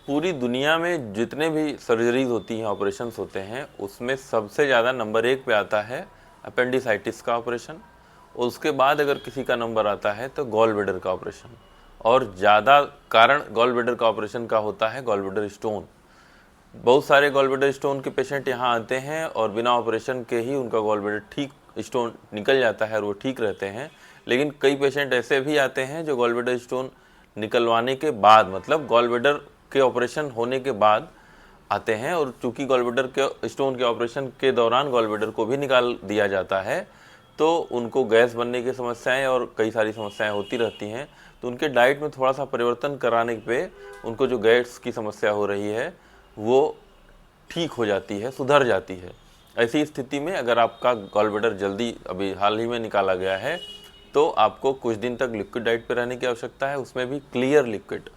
पूरी दुनिया में जितने भी सर्जरीज होती हैं, ऑपरेशंस होते हैं, उसमें सबसे ज़्यादा नंबर 1 पे आता है अपेंडिसाइटिस का ऑपरेशन। उसके बाद अगर किसी का नंबर आता है तो गॉल ब्लैडर का ऑपरेशन, और ज़्यादा कारण गॉल ब्लैडर का ऑपरेशन का होता है गॉल ब्लैडर स्टोन। बहुत सारे गॉल ब्लैडर स्टोन के पेशेंट यहाँ आते हैं और बिना ऑपरेशन के ही उनका गॉल ब्लैडर ठीक, स्टोन निकल जाता है और वो ठीक रहते हैं। लेकिन कई पेशेंट ऐसे भी आते हैं जो गॉल ब्लैडर स्टोन निकलवाने के बाद, मतलब गॉल ब्लैडर के ऑपरेशन होने के बाद आते हैं, और चूंकि गॉल ब्लैडर के स्टोन के ऑपरेशन के दौरान गॉल ब्लैडर को भी निकाल दिया जाता है, तो उनको गैस बनने की समस्याएं और कई सारी समस्याएं होती रहती हैं। तो उनके डाइट में थोड़ा सा परिवर्तन कराने पे उनको जो गैस की समस्या हो रही है वो ठीक हो जाती है, सुधर जाती है। ऐसी स्थिति में अगर आपका गॉल ब्लैडर जल्दी अभी हाल ही में निकाला गया है तो आपको कुछ दिन तक लिक्विड डाइट पे रहने की आवश्यकता है, उसमें भी क्लियर लिक्विड।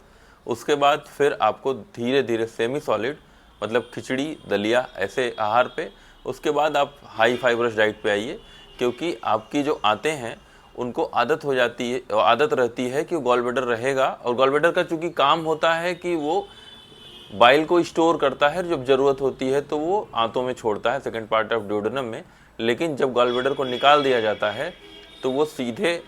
उसके बाद फिर आपको धीरे धीरे सेमी सॉलिड, मतलब खिचड़ी, दलिया, ऐसे आहार पे। उसके बाद आप हाई फाइबरस डाइट पे आइए, क्योंकि आपकी जो आते हैं उनको आदत हो जाती है, आदत रहती है कि गॉल ब्लैडर रहेगा, और गॉल ब्लैडर का चूंकि काम होता है कि वो बाइल को स्टोर करता है, जब जरूरत होती है तो वो आंतों में छोड़ता है, सेकंड पार्ट ऑफ ड्यूडेनम में। लेकिन जब गॉल ब्लैडर को निकाल दिया जाता है तो वो सीधे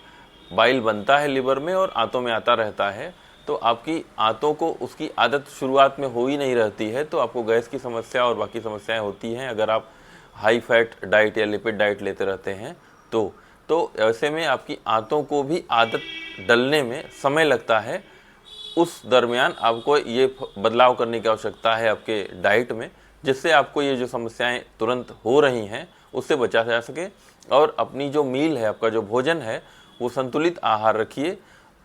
बाइल बनता है लिवर में और आंतों में आता रहता है। तो आपकी आंतों को उसकी आदत शुरुआत में हो ही नहीं रहती है, तो आपको गैस की समस्या और बाकी समस्याएं होती हैं अगर आप हाई फैट डाइट या लिपिड डाइट लेते रहते हैं तो ऐसे में आपकी आंतों को भी आदत डलने में समय लगता है। उस दरमियान आपको ये बदलाव करने की आवश्यकता है आपके डाइट में, जिससे आपको ये जो समस्याएं तुरंत हो रही हैं उससे बचा जा सके। और अपनी जो मील है, आपका जो भोजन है, वो संतुलित आहार रखिए,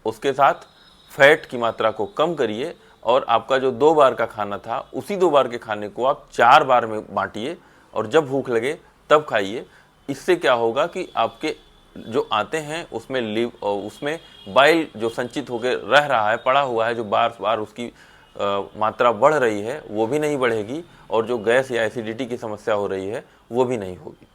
उसके साथ फैट की मात्रा को कम करिए, और आपका जो 2 बार का खाना था उसी 2 बार के खाने को आप 4 बार में बांटिए, और जब भूख लगे तब खाइए। इससे क्या होगा कि आपके जो आते हैं उसमें बाइल जो संचित होकर रह रहा है, पड़ा हुआ है, जो बार बार उसकी मात्रा बढ़ रही है, वो भी नहीं बढ़ेगी, और जो गैस या एसिडिटी की समस्या हो रही है वो भी नहीं होगी।